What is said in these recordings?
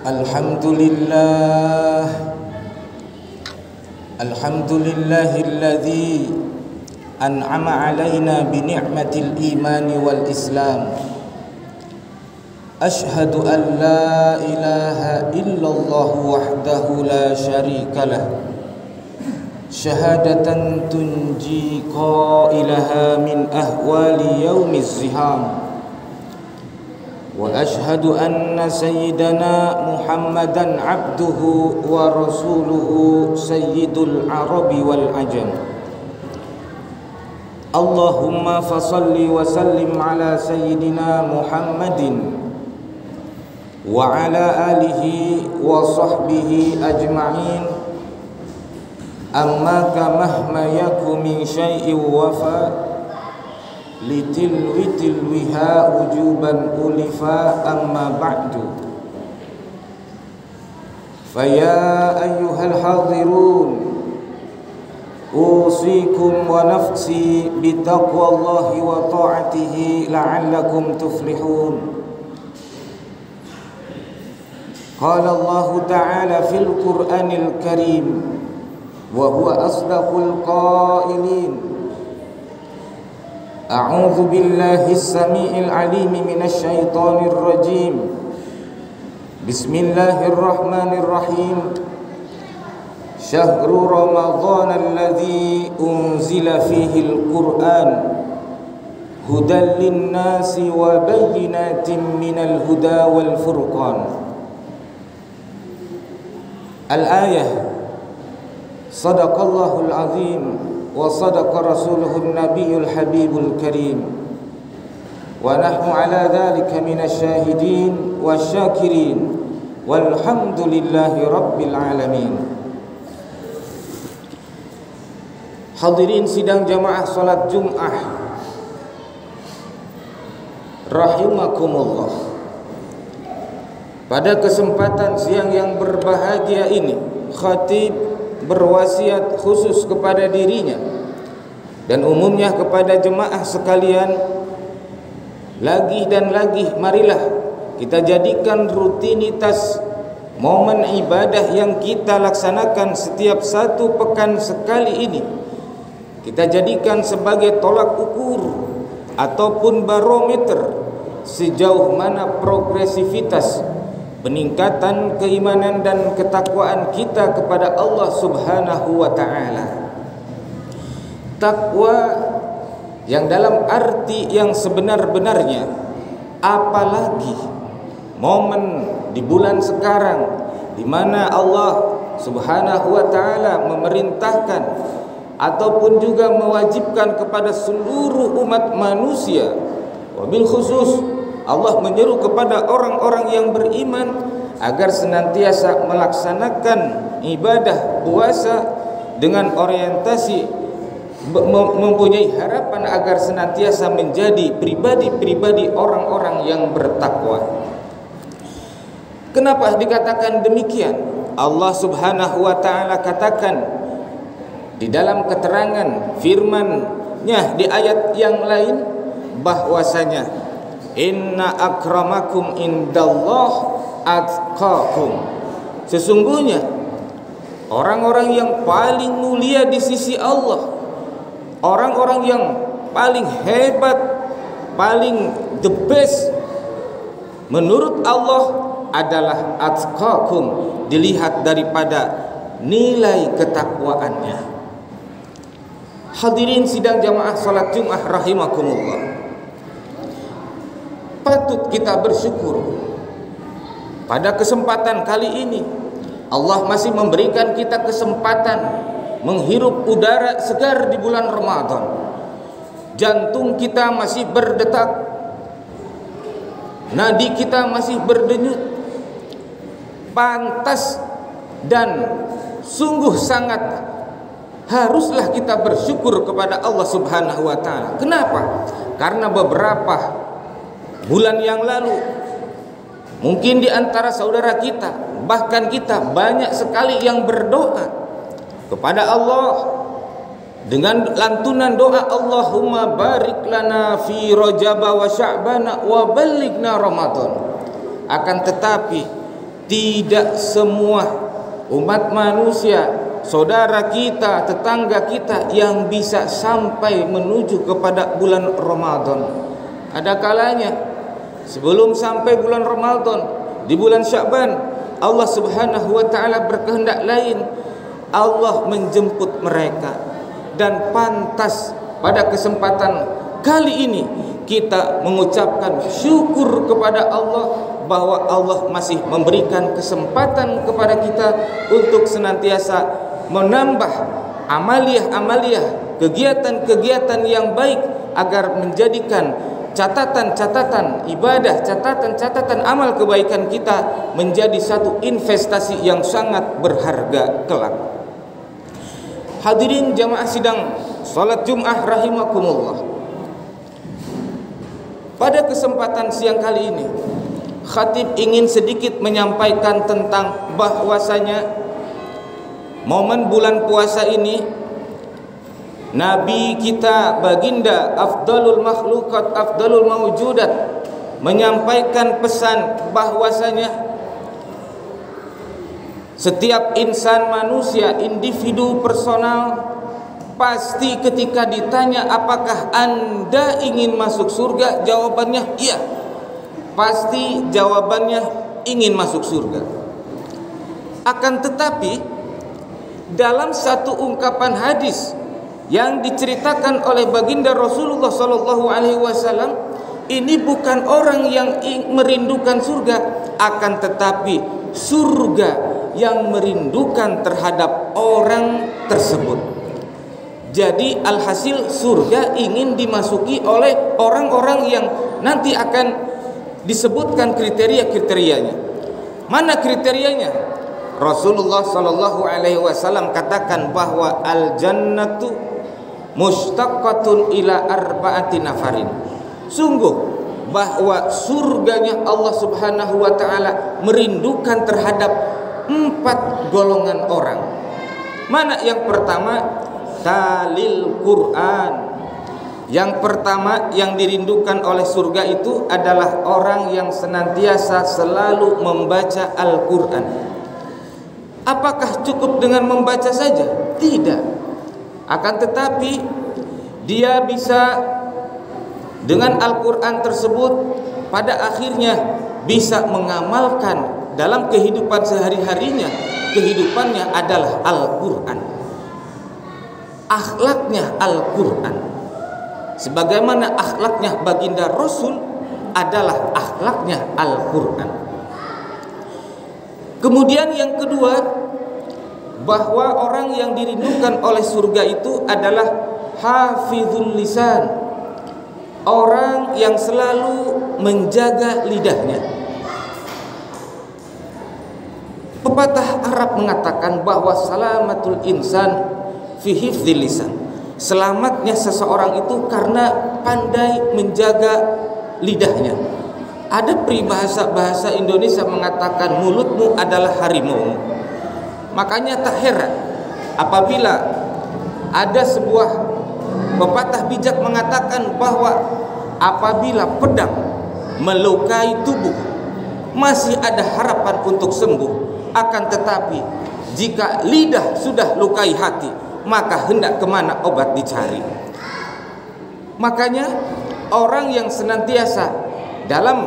Alhamdulillah, alhamdulillahilladzi an'ama alaina bi ni'matil iman wal islam. Ashhadu an la ilaha illallah wahdahu la syarikalah, syahadatan tunji qailaha min ahwali yaumiz ziham. Wa ashhadu anna sayyidana Muhammadan abduhu wa rasuluhu sayyidul arabi wal ajam. Allahumma fasalli wa sallim ala sayyidina Muhammadin wa ala alihi wa sahbihi ajma'in. Amma kamahma yaku min syai'in wafa litilwi tilwiha wujuban ulifa. Amma ba'du, faya ayyuhal hadirun, usikum wa nafsi bitaqwallahi wa ta'atihi la'allakum tuflihun. Qala Allah ta'ala fil Qur'anil Karim wa huwa asdaqul qailin. A'udzu billahi as-sami'il 'alim minasy syaithanir rajim. Bismillahirrahmanirrahim. Syahrul Ramadhan alladzi unzila fihi al-Qur'an hudan lin-nasi wa bayyinatin minal huda wal furqan. Al-ayah. Sadaqallahul azim wa sadaqa rasuluhun nabiyul habibul karim. Wa nahnu ala dhalika minasy syahidin wasyakirin walhamdulillahi rabbil alamin. Hadirin sidang jamaah salat Jum'ah rahimakumullah. Pada kesempatan siang yang berbahagia ini, khatib berwasiat khusus kepada dirinya dan umumnya kepada jemaah sekalian, lagi dan lagi marilah kita jadikan rutinitas momen ibadah yang kita laksanakan setiap satu pekan sekali ini, kita jadikan sebagai tolak ukur ataupun barometer sejauh mana progresivitas peningkatan keimanan dan ketakwaan kita kepada Allah Subhanahu wa ta'ala. Takwa yang dalam arti yang sebenar-benarnya, apalagi momen di bulan sekarang di mana Allah Subhanahu wa ta'ala memerintahkan ataupun juga mewajibkan kepada seluruh umat manusia, wabil khusus Allah menyeru kepada orang-orang yang beriman agar senantiasa melaksanakan ibadah puasa dengan orientasi mempunyai harapan agar senantiasa menjadi pribadi-pribadi orang-orang yang bertakwa. Kenapa dikatakan demikian? Allah Subhanahu wa ta'ala katakan di dalam keterangan firman-Nya di ayat yang lain bahwasanya inna akramakum indallah atqakum. Sesungguhnya orang-orang yang paling mulia di sisi Allah, orang-orang yang paling hebat, paling the best menurut Allah adalah atqakum, dilihat daripada nilai ketakwaannya. Hadirin sidang jamaah salat Jum'ah rahimakumullah, patut kita bersyukur pada kesempatan kali ini Allah masih memberikan kita kesempatan menghirup udara segar di bulan Ramadan. Jantung kita masih berdetak, nadi kita masih berdenyut. Pantas dan sungguh sangat haruslah kita bersyukur kepada Allah Subhanahu wa ta'ala. Kenapa? Karena beberapa bulan yang lalu mungkin di antara saudara kita, bahkan kita banyak sekali yang berdoa kepada Allah dengan lantunan doa Allahumma barik lana fi Rajab wa Sya'ban wa ballighna Ramadan. Akan tetapi tidak semua umat manusia, saudara kita, tetangga kita yang bisa sampai menuju kepada bulan Ramadan. Ada kalanya sebelum sampai bulan Ramadan, di bulan Sya'ban, Allah Subhanahu wa taala berkehendak lain. Allah menjemput mereka, dan pantas pada kesempatan kali ini kita mengucapkan syukur kepada Allah bahwa Allah masih memberikan kesempatan kepada kita untuk senantiasa menambah amaliyah-amaliyah, kegiatan-kegiatan yang baik agar menjadikan catatan-catatan ibadah, catatan-catatan amal kebaikan kita menjadi satu investasi yang sangat berharga kelak. Hadirin jamaah sidang salat Jumat rahimakumullah. Pada kesempatan siang kali ini, khatib ingin sedikit menyampaikan tentang bahwasanya momen bulan puasa ini Nabi kita baginda afdalul makhlukat, afdalul mawjudat menyampaikan pesan bahwasanya setiap insan manusia, individu personal, pasti ketika ditanya apakah Anda ingin masuk surga, jawabannya iya. Pasti jawabannya ingin masuk surga. Akan tetapi dalam satu ungkapan hadis yang diceritakan oleh baginda Rasulullah SAW, ini bukan orang yang merindukan surga, akan tetapi surga yang merindukan terhadap orang tersebut. Jadi alhasil surga ingin dimasuki oleh orang-orang yang nanti akan disebutkan kriteria-kriterianya. Mana kriterianya? Rasulullah SAW katakan bahwa al-jannatu mustaqqatun ila arba'ati nafarin. Sungguh bahwa surganya Allah Subhanahu wa taala merindukan terhadap 4 golongan orang. Mana yang pertama? Talil Quran. Yang pertama yang dirindukan oleh surga itu adalah orang yang senantiasa selalu membaca Al-Quran. Apakah cukup dengan membaca saja? Tidak. Akan tetapi dia bisa dengan Al-Quran tersebut pada akhirnya bisa mengamalkan dalam kehidupan sehari-harinya. Kehidupannya adalah Al-Quran, akhlaknya Al-Quran, sebagaimana akhlaknya baginda Rasul adalah akhlaknya Al-Quran. Kemudian yang kedua, bahwa orang yang dirindukan oleh surga itu adalah hafizul lisan, orang yang selalu menjaga lidahnya. Pepatah Arab mengatakan bahwa salamatul insan fi hifdzil lisan. Selamatnya seseorang itu karena pandai menjaga lidahnya. Ada peribahasa bahasa Indonesia mengatakan mulutmu adalah harimau. Makanya tak heran apabila ada sebuah pepatah bijak mengatakan bahwa apabila pedang melukai tubuh masih ada harapan untuk sembuh. Akan tetapi jika lidah sudah lukai hati, maka hendak kemana obat dicari. Makanya orang yang senantiasa dalam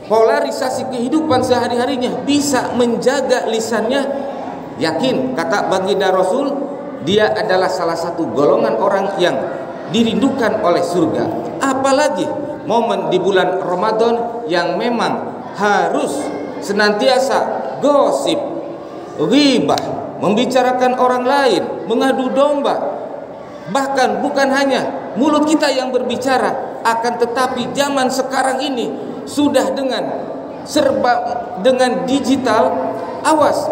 polarisasi kehidupan sehari-harinya bisa menjaga lisannya, yakin kata baginda Rasul, dia adalah salah satu golongan orang yang dirindukan oleh surga. Apalagi momen di bulan Ramadan yang memang harus senantiasa gosip, ghibah, membicarakan orang lain, mengadu domba. Bahkan bukan hanya mulut kita yang berbicara, akan tetapi zaman sekarang ini sudah dengan digital. Awas,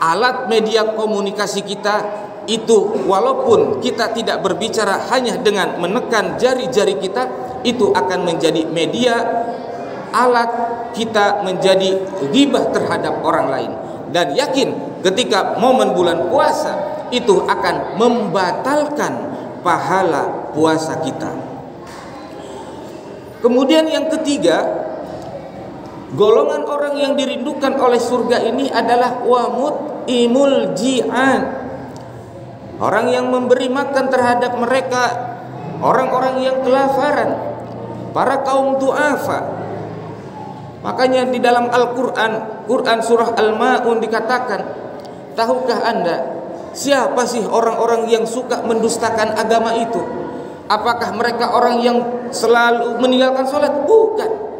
alat media komunikasi kita itu walaupun kita tidak berbicara hanya dengan menekan jari-jari kita, itu akan menjadi media alat kita menjadi ghibah terhadap orang lain. Dan yakin ketika momen bulan puasa itu akan membatalkan pahala puasa kita. Kemudian yang ketiga, Golongan orang yang dirindukan oleh surga ini adalah wamut imul ji'an, orang yang memberi makan terhadap mereka orang-orang yang kelaparan, para kaum du'afa. Makanya di dalam Al-Quran, Quran surah Al-Ma'un dikatakan, tahukah anda siapa sih orang-orang yang suka mendustakan agama itu? Apakah mereka orang yang selalu meninggalkan sholat? Bukan.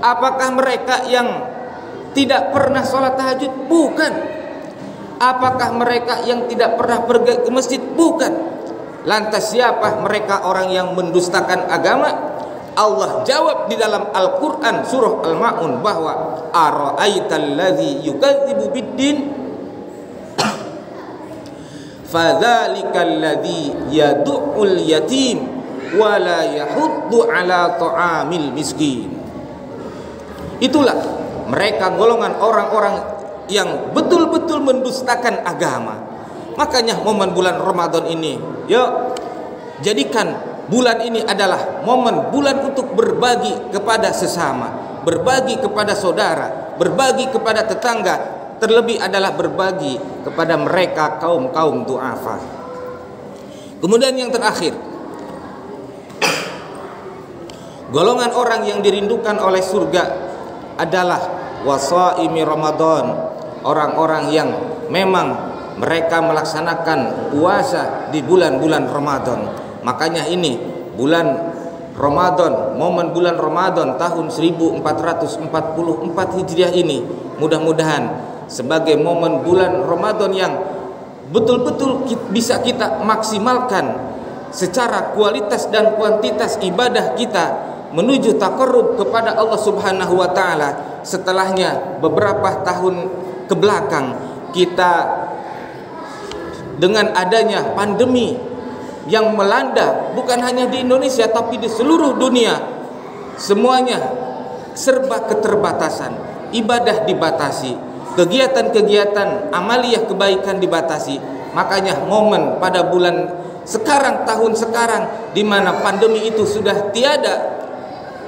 Apakah mereka yang tidak pernah sholat tahajud? Bukan. Apakah mereka yang tidak pernah pergi ke masjid? Bukan. Lantas siapa mereka orang yang mendustakan agama? Allah jawab di dalam Al-Quran surah Al-Ma'un bahwa ara'aital ladzi yukadzibu biddin fadzalikal ladzi yad'ul yatim wa la yahuddu ala ta'amil miskin. Itulah mereka golongan orang-orang yang betul-betul mendustakan agama. Makanya momen bulan Ramadan ini, yuk jadikan bulan ini adalah momen bulan untuk berbagi kepada sesama, berbagi kepada saudara, berbagi kepada tetangga, terlebih adalah berbagi kepada mereka kaum-kaum du'afa. Kemudian yang terakhir, golongan orang yang dirindukan oleh surga adalah wasaimi Ramadan, orang-orang yang memang mereka melaksanakan puasa di bulan-bulan Ramadan. Makanya ini bulan Ramadan, momen bulan Ramadan tahun 1444 Hijriah ini mudah-mudahan sebagai momen bulan Ramadan yang betul-betul bisa kita maksimalkan secara kualitas dan kuantitas ibadah kita menuju taqarrub kepada Allah Subhanahu wa taala. Setelahnya beberapa tahun ke belakang kita dengan adanya pandemi yang melanda bukan hanya di Indonesia tapi di seluruh dunia, semuanya serba keterbatasan, ibadah dibatasi, kegiatan-kegiatan amaliyah kebaikan dibatasi. Makanya momen pada bulan sekarang, tahun sekarang, di mana pandemi itu sudah tiada,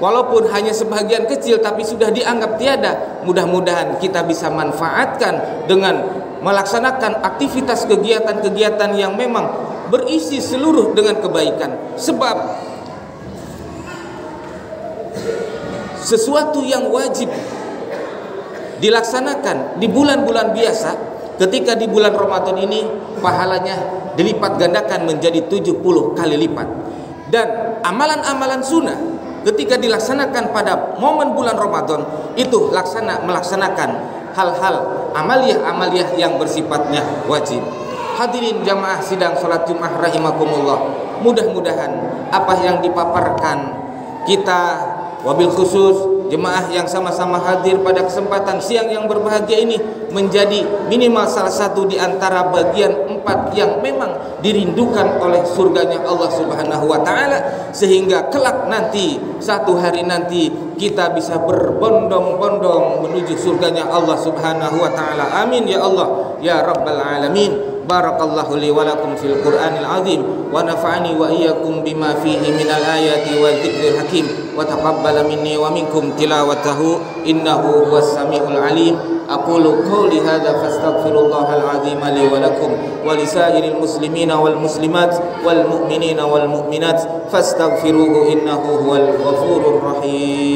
walaupun hanya sebagian kecil tapi sudah dianggap tiada, mudah-mudahan kita bisa manfaatkan dengan melaksanakan aktivitas kegiatan-kegiatan yang memang berisi seluruh dengan kebaikan. Sebab sesuatu yang wajib dilaksanakan di bulan-bulan biasa, ketika di bulan Ramadan ini pahalanya dilipat gandakan menjadi 70 kali lipat. Dan amalan-amalan sunnah ketika dilaksanakan pada momen bulan Ramadan itu melaksanakan hal-hal amaliyah-amaliyah yang bersifatnya wajib. Hadirin jamaah sidang salat Jumat rahimakumullah, mudah-mudahan apa yang dipaparkan kita, wabil khusus jemaah yang sama-sama hadir pada kesempatan siang yang berbahagia ini, menjadi minimal salah satu di antara bagian 4 yang memang dirindukan oleh surganya Allah Subhanahu wa taala, sehingga kelak nanti, satu hari nanti kita bisa berbondong-bondong menuju surganya Allah Subhanahu wa taala. Amin ya Allah ya rabbal alamin. Barakallahu li wa lakum fil Qur'anil azim wa nafa'ani wa iyyakum bima fihi minal ayati wa dzikril hakim wa taqabbala minni wa minkum tilawatahu innahu huwas samiul alim. Aqulu qawli hadza fastaghfirullahal azim li wa lakum wa lisairil muslimina wal muslimat wal mu'minina wal mu'minat fastaghfiruhu innahu huwal ghafurur rahim.